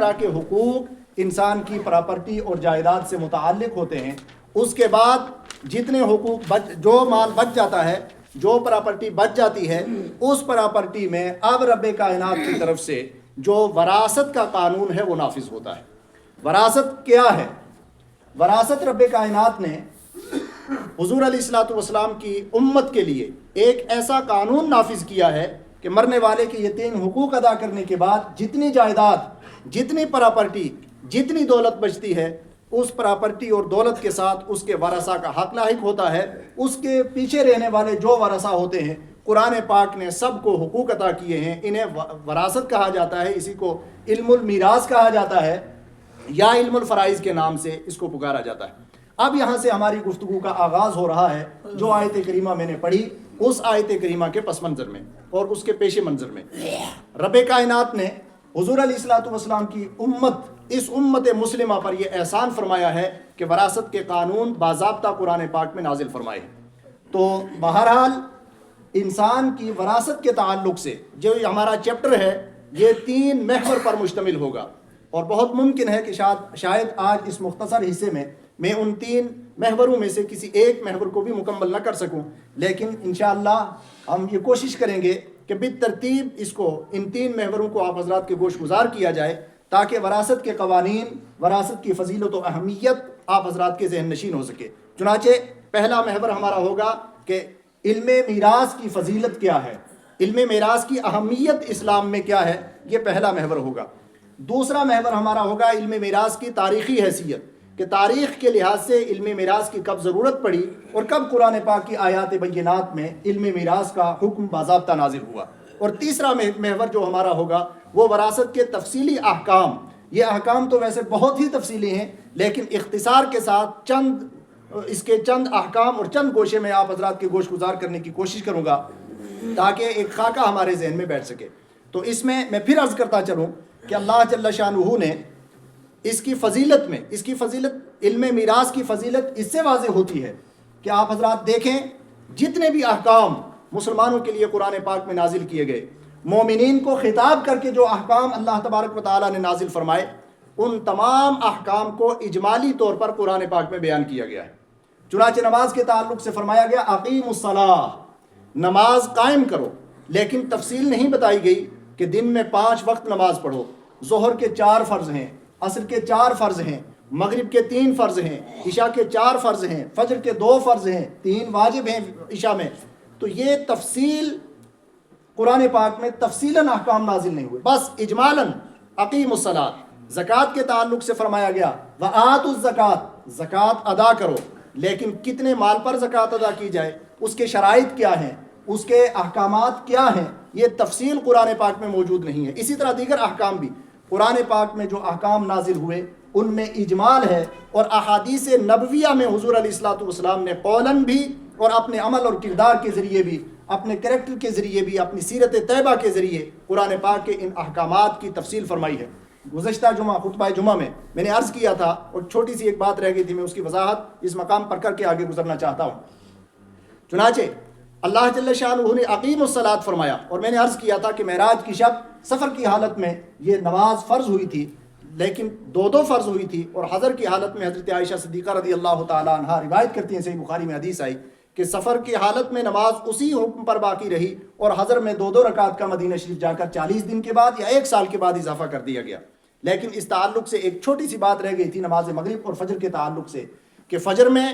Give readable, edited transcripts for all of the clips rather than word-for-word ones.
طرح کے حقوق انسان کی پراپرٹی اور جائیداد سے متعلق ہوتے ہیں، اس کے بعد جتنے حقوق جو مال بچ جاتا ہے، جو پراپرٹی بچ جاتی ہے، اس پراپرٹی میں اب رب کائنات کی طرف سے جو وراثت کا قانون ہے وہ نافذ ہوتا ہے۔ وراثت کیا ہے؟ وراثت رب کائنات نے حضور علیہ الصلوۃ والسلام کی امت کے لیے ایک ایسا قانون نافذ کیا ہے کہ مرنے والے کے یہ 3 حقوق ادا کرنے کے بعد جتنی جائیداد، جتنی پراپرٹی، جتنی دولت بچتی ہے، اس پراپرٹی اور دولت کے ساتھ اس کے ورثہ کا حق لاحق ہوتا ہے۔ اس کے پیچھے رہنے والے جو ورثہ ہوتے ہیں، قرآن پاک نے سب کو حقوق عطا کیے ہیں، انہیں وراثت کہا جاتا ہے، اسی کو علم المیراث کہا جاتا ہے یا علم الفرائض کے نام سے اس کو پکارا جاتا ہے۔ اب یہاں سے ہماری گفتگو کا آغاز ہو رہا ہے، جو آیت کریمہ میں نے پڑھی اس آیت کریمہ کے پس منظر میں اور اس کے پیش منظر میں رب کائنات نے حضور علیہ الصلوۃ والسلام کی اس امت مسلمہ پر یہ احسان فرمایا ہے کہ وراثت کے قانون باضابطہ قرآن پاک میں نازل فرمائے۔ تو بہرحال انسان کی وراثت کے تعلق سے جو ہمارا چیپٹر ہے یہ 3 محور پر مشتمل ہوگا، اور بہت ممکن ہے کہ شاید آج اس مختصر حصے میں ان 3 محوروں میں سے کسی ایک محور کو بھی مکمل نہ کر سکوں، لیکن انشاءاللہ ہم یہ کوشش کریں گے کہ بالترتیب اس کو ان 3 محوروں کو آپ حضرات کے گوش گزار کیا جائے، تاکہ وراثت کے قوانین، وراثت کی فضیلت و اہمیت آپ حضرات کے ذہن نشین ہو سکے۔ چنانچہ پہلا محور ہمارا ہوگا کہ علم میراث کی فضیلت کیا ہے، علم میراث کی اہمیت اسلام میں کیا ہے، یہ پہلا محور ہوگا۔ دوسرا محور ہمارا ہوگا علم میراث کی تاریخی حیثیت، کہ تاریخ کے لحاظ سے علم میراث کی کب ضرورت پڑی اور کب قرآن پاک کی آیات بینات میں علم میراث کا حکم باضابطہ نازل ہوا۔ اور تیسرا محور جو ہمارا ہوگا وہ وراثت کے تفصیلی احکام۔ یہ احکام تو ویسے بہت ہی تفصیلی ہیں، لیکن اختصار کے ساتھ اس کے چند احکام اور چند گوشے میں آپ حضرات کے گوش گزار کرنے کی کوشش کروں گا تاکہ ایک خاکہ ہمارے ذہن میں بیٹھ سکے۔ تو اس میں پھر عرض کرتا چلوں کہ اللہ جل شانہ نے اس کی فضیلت علم میراث کی فضیلت اس سے واضح ہوتی ہے کہ آپ حضرات دیکھیں جتنے بھی احکام مسلمانوں کے لیے قرآن پاک میں نازل کیے گئے، مومنین کو خطاب کر کے جو احکام اللہ تبارک و تعالیٰ نے نازل فرمائے، ان تمام احکام کو اجمالی طور پر قرآن پاک میں بیان کیا گیا ہے۔ چنانچہ نماز کے تعلق سے فرمایا گیا اقیم الصلاۃ، نماز قائم کرو، لیکن تفصیل نہیں بتائی گئی کہ دن میں 5 وقت نماز پڑھو، ظہر کے 4 فرض ہیں، عصر کے 4 فرض ہیں، مغرب کے 3 فرض ہیں، عشاء کے 4 فرض ہیں، فجر کے 2 فرض ہیں، 3 واجب ہیں عشاء میں۔ تو یہ تفصیل قرآن پاک میں تفصیلاً احکام نازل نہیں ہوئے، بس اجمالاً اقیم الصلاۃ۔ زکوٰۃ کے تعلق سے فرمایا گیا وآتوا الزکوٰۃ، زکوٰۃ ادا کرو، لیکن کتنے مال پر زکوٰۃ ادا کی جائے، اس کے شرائط کیا ہیں، اس کے احکامات کیا ہیں، یہ تفصیل قرآن پاک میں موجود نہیں ہے۔ اسی طرح دیگر احکام بھی قرآن پاک میں جو احکام نازل ہوئے ان میں اجمال ہے، اور احادیث نبویہ میں حضور علیہ الصلوۃ والسلام نے قولاً بھی اور اپنے عمل اور کردار کے ذریعے بھی، اپنے کریکٹر کے ذریعے بھی، اپنی سیرت طیبہ کے ذریعے قرآن پاک کے ان احکامات کی تفصیل فرمائی ہے۔ گزشتہ جمعہ خطبہ جمعہ میں نے عرض کیا تھا، اور چھوٹی سی ایک بات رہ گئی تھی، میں اس کی وضاحت اس مقام پر کر کے آگے گزرنا چاہتا ہوں۔ چنانچہ اللہ جل شانہ نے اقیم الصلاۃ فرمایا، اور میں نے عرض کیا تھا کہ معراج کی شب سفر کی حالت میں یہ نماز فرض ہوئی تھی، لیکن 2 فرض ہوئی تھی، اور حضر کی حالت میں حضرت عائشہ صدیقہ رضی اللہ تعالیٰ عنہا روایت کرتی ہیں، صحیح بخاری میں حدیث آئی کہ سفر کی حالت میں نماز اسی حکم پر باقی رہی، اور حضر میں 2 رکعت کا مدینہ شریف جا کر 40 دن کے بعد یا 1 سال کے بعد اضافہ کر دیا گیا۔ لیکن اس تعلق سے ایک چھوٹی سی بات رہ گئی تھی نماز مغرب اور فجر کے تعلق سے، کہ فجر میں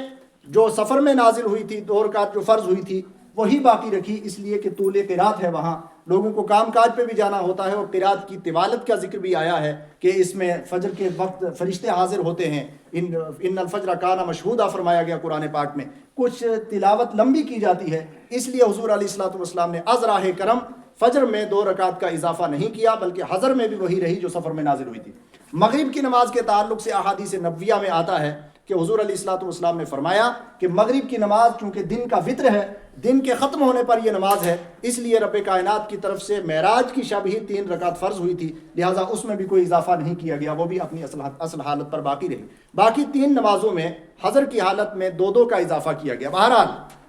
جو سفر میں نازل ہوئی تھی 2 رکعت جو فرض ہوئی تھی وہی باقی رکھی، اس لیے کہ طول قرات ہے، وہاں لوگوں کو کام کاج پہ بھی جانا ہوتا ہے، اور قرات کی طوالت کا ذکر بھی آیا ہے کہ اس میں فجر کے وقت فرشتے حاضر ہوتے ہیں، ان الفجر کان مشہودا فرمایا گیا قرآن پاک میں، کچھ تلاوت لمبی کی جاتی ہے، اس لیے حضور علیہ الصلوۃ والسلام نے از راہ کرم فجر میں 2 رکعت کا اضافہ نہیں کیا، بلکہ حضر میں بھی وہی رہی جو سفر میں نازل ہوئی تھی۔ مغرب کی نماز کے تعلق سے احادیث نبویہ میں آتا ہے کہ حضور علیہ الصلوۃ والسلام نے فرمایا کہ مغرب کی نماز چونکہ دن کا وتر ہے، دن کے ختم ہونے پر یہ نماز ہے، اس لیے رب کائنات کی طرف سے معراج کی شب ہی 3 رکعت فرض ہوئی تھی، لہٰذا اس میں بھی کوئی اضافہ نہیں کیا گیا، وہ بھی اپنی اصل حالت پر باقی رہی۔ باقی 3 نمازوں میں حضر کی حالت میں 2 کا اضافہ کیا گیا۔ بہرحال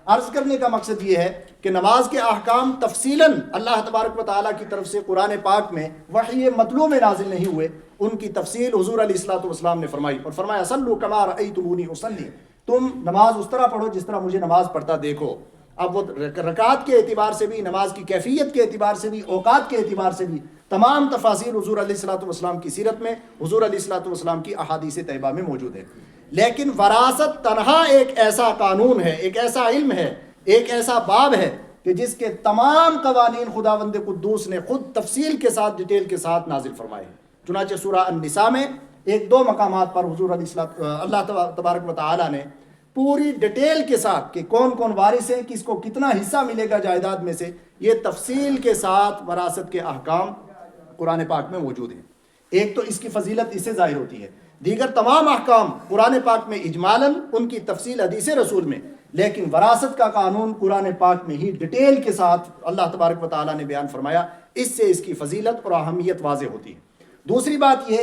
عرض کرنے کا مقصد یہ ہے کہ نماز کے احکام تفصیلاً اللہ تبارک و تعالیٰ کی طرف سے قرآن پاک میں وحی مطلوع میں نازل نہیں ہوئے، ان کی تفصیل حضور علیہ الصلوۃ والسلام نے فرمائی اور فرمایا صلوا کما رأیتمونی اصلی، تم نماز اس طرح پڑھو جس طرح مجھے نماز پڑھتا دیکھو۔ اب وہ رکعات کے اعتبار سے بھی، نماز کی کیفیت کے اعتبار سے بھی، اوقات کے اعتبار سے بھی تمام تفاصیل حضور علیہ الصلوۃ والسلام کی سیرت میں، حضور علیہ الصلوۃ والسلام کی احادیث طیبہ میں موجود ہے۔ لیکن وراثت تنہا ایک ایسا قانون ہے، ایک ایسا علم ہے، ایک ایسا باب ہے کہ جس کے تمام قوانین خداوند قدوس نے خود تفصیل کے ساتھ، ڈیٹیل کے ساتھ نازل فرمائے ہیں۔ چنانچہ سورہ النساء میں ایک دو مقامات پر حضور علیہ اللہ تبارک و تعالیٰ نے پوری ڈیٹیل کے ساتھ کہ کون کون وارث ہیں، کس کو کتنا حصہ ملے گا جائیداد میں سے، یہ تفصیل کے ساتھ وراثت کے احکام قرآن پاک میں موجود ہیں۔ ایک تو اس کی فضیلت اس سے ظاہر ہوتی ہے، دیگر تمام احکام قرآن پاک میں اجمالاً، ان کی تفصیل حدیث رسول میں، لیکن وراثت کا قانون قرآن پاک میں ہی ڈیٹیل کے ساتھ اللہ تبارک و تعالیٰ نے بیان فرمایا، اس سے اس کی فضیلت اور اہمیت واضح ہوتی ہے۔ دوسری بات یہ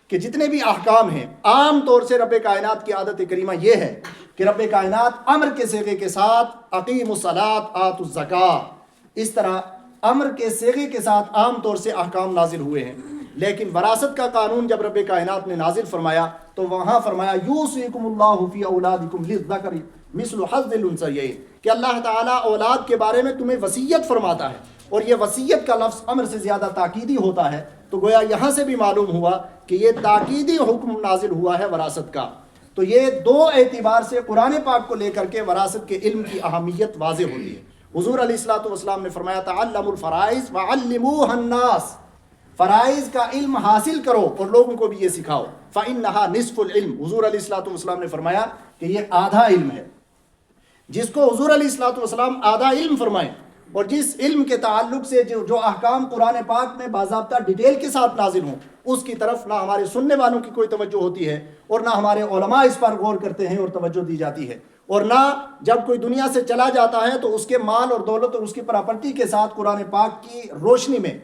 کہ جتنے بھی احکام ہیں، عام طور سے رب کائنات کی عادت کریمہ یہ ہے کہ رب کائنات امر کے صیغے کے ساتھ اقیموا الصلاۃ آتوا الزکاۃ، اس طرح امر کے صیغے کے ساتھ عام طور سے احکام نازل ہوئے ہیں۔ لیکن وراثت کا قانون جب رب کائنات نے نازل فرمایا تو وہاں فرمایا یوصیکم اللہ فی اولادکم للذکر مثل حظ الانثیین، کہ اللہ تعالیٰ اولاد کے بارے میں تمہیں وصیت فرماتا ہے، اور یہ وصیت کا لفظ امر سے زیادہ تاکیدی ہوتا ہے، تو گویا یہاں سے بھی معلوم ہوا کہ یہ تاکیدی حکم نازل ہوا ہے وراثت کا۔ تو یہ دو اعتبار سے قرآن پاک کو لے کر کے وراثت کے علم کی اہمیت واضح ہوتی ہے۔ حضور علیہ الصلوۃ والسلام نے فرمایا تعلموا الفرائض وعلموها الناس، فرائض کا علم حاصل کرو اور لوگوں کو بھی یہ سکھاؤ، فإنها نصف العلم، حضور علیہ الصلوۃ والسلام نے فرمایا کہ یہ آدھا علم ہے۔ جس کو حضور علیہ الصلوۃ والسلام آدھا علم فرمائیں، اور جس علم کے تعلق سے جو احکام قرآن پاک میں باضابطہ ڈیٹیل کے ساتھ نازل ہوں، اس کی طرف نہ ہمارے سننے والوں کی کوئی توجہ ہوتی ہے، اور نہ ہمارے علماء اس پر غور کرتے ہیں اور توجہ دی جاتی ہے، اور نہ جب کوئی دنیا سے چلا جاتا ہے تو اس کے مال اور دولت اور اس کی پراپرٹی کے ساتھ قرآن پاک کی روشنی میں،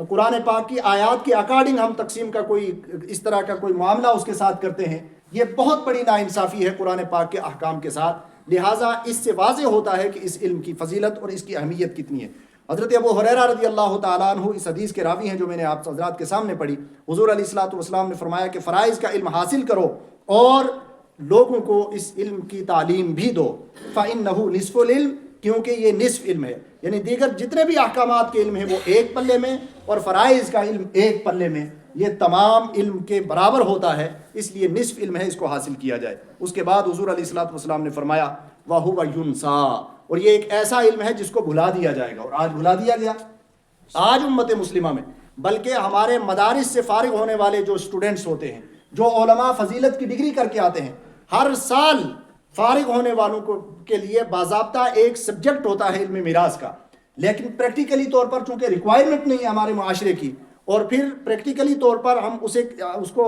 قرآن پاک کی آیات کے اکارڈنگ ہم تقسیم کا کوئی اس طرح کا کوئی معاملہ اس کے ساتھ کرتے ہیں، یہ بہت بڑی ناانصافی ہے قرآن پاک کے احکام کے ساتھ۔ لہٰذا اس سے واضح ہوتا ہے کہ اس علم کی فضیلت اور اس کی اہمیت کتنی ہے۔ حضرت ابو ہریرہ رضی اللہ تعالیٰ عنہ اس حدیث کے راوی ہیں جو میں نے آپ حضرات کے سامنے پڑھی۔ حضور علیہ الصلوۃ والسلام نے فرمایا کہ فرائض کا علم حاصل کرو اور لوگوں کو اس علم کی تعلیم بھی دو، فإنہ نصف العلم، کیونکہ یہ نصف علم ہے، یعنی دیگر جتنے بھی احکامات کے علم ہیں وہ ایک پلے میں، اور فرائض کا علم ایک پلے میں، یہ تمام علم کے برابر ہوتا ہے، اس لیے نصف علم ہے، اس کو حاصل کیا جائے۔ اس کے بعد حضور علیہ الصلوۃ والسلام نے فرمایا وَهُوَ يُنْسَىٰ، اور یہ ایک ایسا علم ہے جس کو بھلا دیا جائے گا، اور آج بھلا دیا گیا۔ آج امت مسلمہ میں، بلکہ ہمارے مدارس سے فارغ ہونے والے جو اسٹوڈنٹس ہوتے ہیں، جو علماء فضیلت کی ڈگری کر کے آتے ہیں، ہر سال فارغ ہونے والوں کے لیے باضابطہ ایک سبجیکٹ ہوتا ہے علم میراث کا، لیکن پریکٹیکلی طور پر چونکہ ریکوائرمنٹ نہیں ہے ہمارے معاشرے کی، اور پھر پریکٹیکلی طور پر ہم اس کو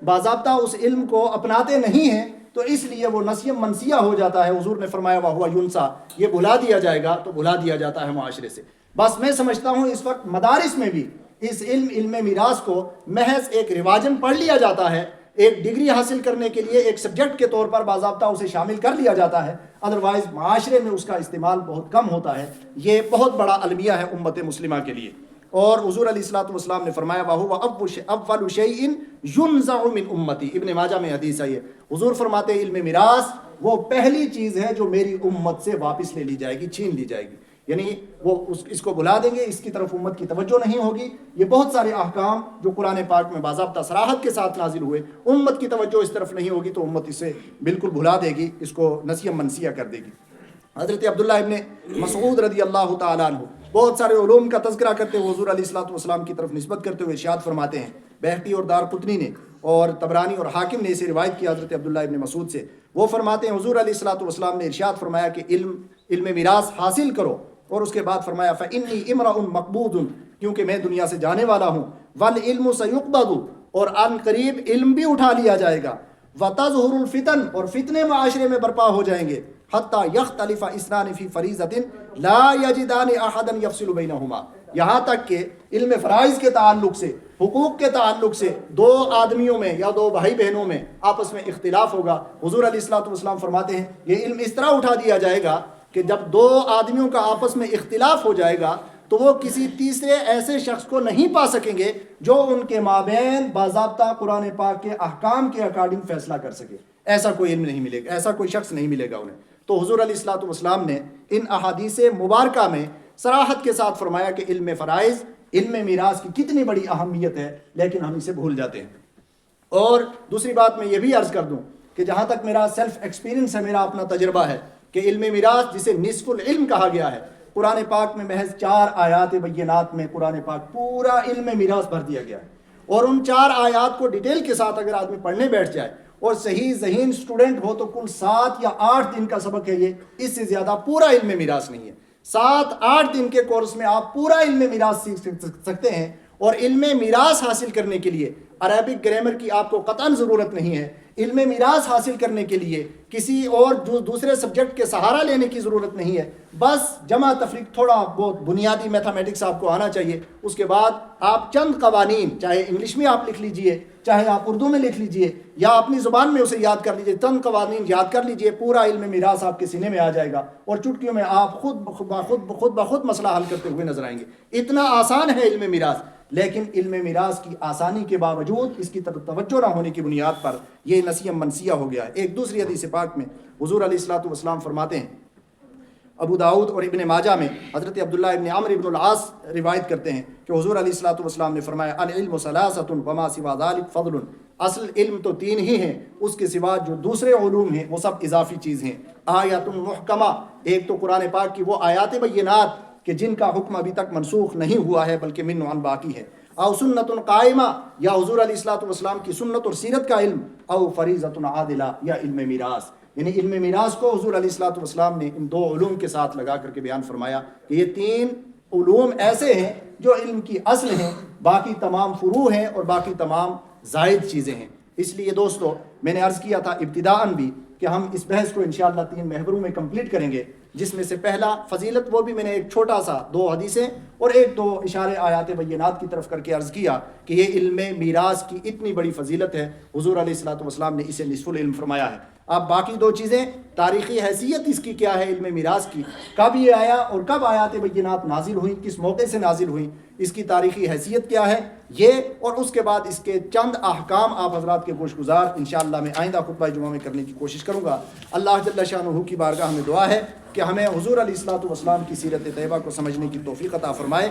باضابطہ اس علم کو اپناتے نہیں ہیں، تو اس لیے وہ نسیم منسیہ ہو جاتا ہے۔ حضور نے فرمایا وَهُوَ يُنْسَىٰ، یہ بھلا دیا جائے گا تو بھلا دیا جاتا ہے معاشرے سے۔ بس میں سمجھتا ہوں اس وقت مدارس میں بھی اس علم میراث کو محض ایک رواجن پڑھ لیا جاتا ہے، ایک ڈگری حاصل کرنے کے لیے ایک سبجیکٹ کے طور پر باضابطہ اسے شامل کر لیا جاتا ہے، ادروائز معاشرے میں اس کا استعمال بہت کم ہوتا ہے۔ یہ بہت بڑا المیہ ہے امت مسلمہ کے لیے۔ اور حضور علیہ الصلوۃ والسلام نے فرمایا وَهُوَ أَوَّلُ شَيْءٍ يُنْزَعُ مِنْ أُمَّتِي، ابن ماجہ میں حدیث ہے یہ۔ حضور فرماتے ہیں علم میراث وہ پہلی چیز ہے جو میری امت سے واپس لے لی جائے گی، چھین لی جائے گی، یعنی وہ اس کو بلا دیں گے، اس کی طرف امت کی توجہ نہیں ہوگی۔ یہ بہت سارے احکام جو قرآن پاک میں باضابطہ صراحت کے ساتھ نازل ہوئے، امت کی توجہ اس طرف نہیں ہوگی تو امت اسے بالکل بھلا دے گی، اس کو نسیم منسیہ کر دے گی۔ حضرت عبداللہ ابن مسعود رضی اللہ تعالیٰ عنہ بہت سارے علوم کا تذکرہ کرتے ہوئے حضور علیہ الصلوۃ والسلام کی طرف نسبت کرتے ہوئے ارشاد فرماتے ہیں، بہقی اور دارقطنی نے اور طبرانی اور حاکم نے اسے روایت کیا حضرت عبداللہ ابن مسعود سے، وہ فرماتے ہیں حضور علیہ الصلوۃ والسلام نے ارشاد فرمایا کہ علم میراث حاصل کرو، اور اس کے بعد فرمایا فإنی امرؤ مقبوض، کیونکہ میں دنیا سے جانے والا ہوں، والعلم سیقبض، اور ان قریب علم بھی اٹھا لیا جائے گا، وتظہر الفتن، اور فتنے معاشرے میں برپا ہو جائیں گے، حتی یختلف اثنان فی فریضۃ لا یجدان احدا یفصل بینہما، یہاں تک کہ علم فرائض کے تعلق سے، حقوق کے تعلق سے دو آدمیوں میں یا دو بھائی بہنوں میں آپس میں اختلاف ہوگا۔ حضور علیہ الصلوۃ والسلام فرماتے ہیں یہ علم اس طرح اٹھا دیا جائے گا کہ جب دو آدمیوں کا آپس میں اختلاف ہو جائے گا تو وہ کسی تیسرے ایسے شخص کو نہیں پا سکیں گے جو ان کے مابین باضابطہ قرآن پاک کے احکام کے اکارڈنگ فیصلہ کر سکے. ایسا کوئی علم نہیں ملے گا، ایسا کوئی شخص نہیں ملے گا انہیں. تو حضور علیہ الصلوۃ والسلام نے ان احادیث مبارکہ میں صراحت کے ساتھ فرمایا کہ علم فرائض، علم میراث کی کتنی بڑی اہمیت ہے، لیکن ہم اسے بھول جاتے ہیں. اور دوسری بات میں یہ بھی عرض کر دوں کہ جہاں تک میرا سیلف ایکسپیرینس ہے، میرا اپنا تجربہ ہے کہ علم میراث جسے نصف العلم کہا گیا ہے، قرآن پاک میں محض 4 آیات بینات میں قرآن پاک پورا علم میراث بھر دیا گیا ہے. اور ان 4 آیات کو ڈیٹیل کے ساتھ اگر آدمی پڑھنے بیٹھ جائے اور صحیح ذہین سٹوڈنٹ ہو تو کل 7 یا 8 دن کا سبق ہے یہ، اس سے زیادہ پورا علم میراث نہیں ہے. 7-8 دن کے کورس میں آپ پورا علم میراث سیکھ سکتے ہیں. اور علم میراث حاصل کرنے کے لیے عربک گرامر کی آپ کو قطعاً ضرورت نہیں ہے. علم میراث حاصل کرنے کے لیے کسی اور دوسرے سبجیکٹ کے سہارا لینے کی ضرورت نہیں ہے. بس جمع تفریق تھوڑا بہت بنیادی میتھمیٹکس آپ کو آنا چاہیے. اس کے بعد آپ چند قوانین، چاہے انگلش میں آپ لکھ لیجئے، چاہے آپ اردو میں لکھ لیجئے، یا اپنی زبان میں اسے یاد کر لیجئے، چند قوانین یاد کر لیجئے، پورا علم میراث آپ کے سینے میں آ جائے گا اور چٹکیوں میں آپ خود بخود مسئلہ حل کرتے ہوئے نظر آئیں گے. اتنا آسان ہے علم میراث. لیکن علم میراث کی آسانی کے باوجود اس کی طرف توجہ نہ ہونے کی بنیاد پر یہ نسیہ منسیہ ہو گیا ہے. ایک دوسری حدیث پاک میں حضور علیہ الصلوۃ والسلام فرماتے ہیں، ابو داؤد اور ابن ماجہ میں حضرت عبداللہ ابن عمرو ابن العاص روایت کرتے ہیں کہ حضور علیہ الصلوۃ والسلام نے فرمایا العلم ثلاثۃ وما سوى ذلك فضل. اصل علم تو 3 ہی ہیں، اس کے سوا جو دوسرے علوم ہیں وہ سب اضافی چیز ہیں. آیات محکمہ، ایک تو قرآن پاک کی وہ آیات بینات کہ جن کا حکم ابھی تک منسوخ نہیں ہوا ہے بلکہ من عن باقی ہے. او سنت قائمہ، یا حضور علیہ الصلوۃ والسلام کی سنت اور سیرت کا علم. او فریضۃ عادلہ، یا علم میراث. یعنی علم میراث کو حضور علیہ الصلوۃ والسلام نے ان 2 علوم کے ساتھ لگا کر کے بیان فرمایا کہ یہ 3 علوم ایسے ہیں جو علم کی اصل ہیں، باقی تمام فروع ہیں اور باقی تمام زائد چیزیں ہیں. اس لیے دوستو میں نے عرض کیا تھا ابتداءً بھی کہ ہم اس بحث کو انشاءاللہ 3 محوروں میں کمپلیٹ کریں گے، جس میں سے پہلا فضیلت، وہ بھی میں نے ایک چھوٹا سا 2 حدیثیں اور 1-2 اشارے آیات بینات کی طرف کر کے عرض کیا کہ یہ علم میراث کی اتنی بڑی فضیلت ہے، حضور علیہ الصلوۃ والسلام نے اسے نصف العلم فرمایا ہے. اب باقی 2 چیزیں، تاریخی حیثیت اس کی کیا ہے علم میراث کی، کب یہ آیا اور کب آیات بینات نازل ہوئی، کس موقع سے نازل ہوئی، اس کی تاریخی حیثیت کیا ہے یہ، اور اس کے بعد اس کے چند احکام آپ حضرات کے گوش گزار انشاءاللہ میں آئندہ خطبہ جمعہ میں کرنے کی کوشش کروں گا. اللہ جل شانہ کی بارگاہ میں دعا ہے کہ ہمیں حضور علیہ الصلوۃ والسلام کی سیرت طیبہ کو سمجھنے کی توفیق عطا فرمائے.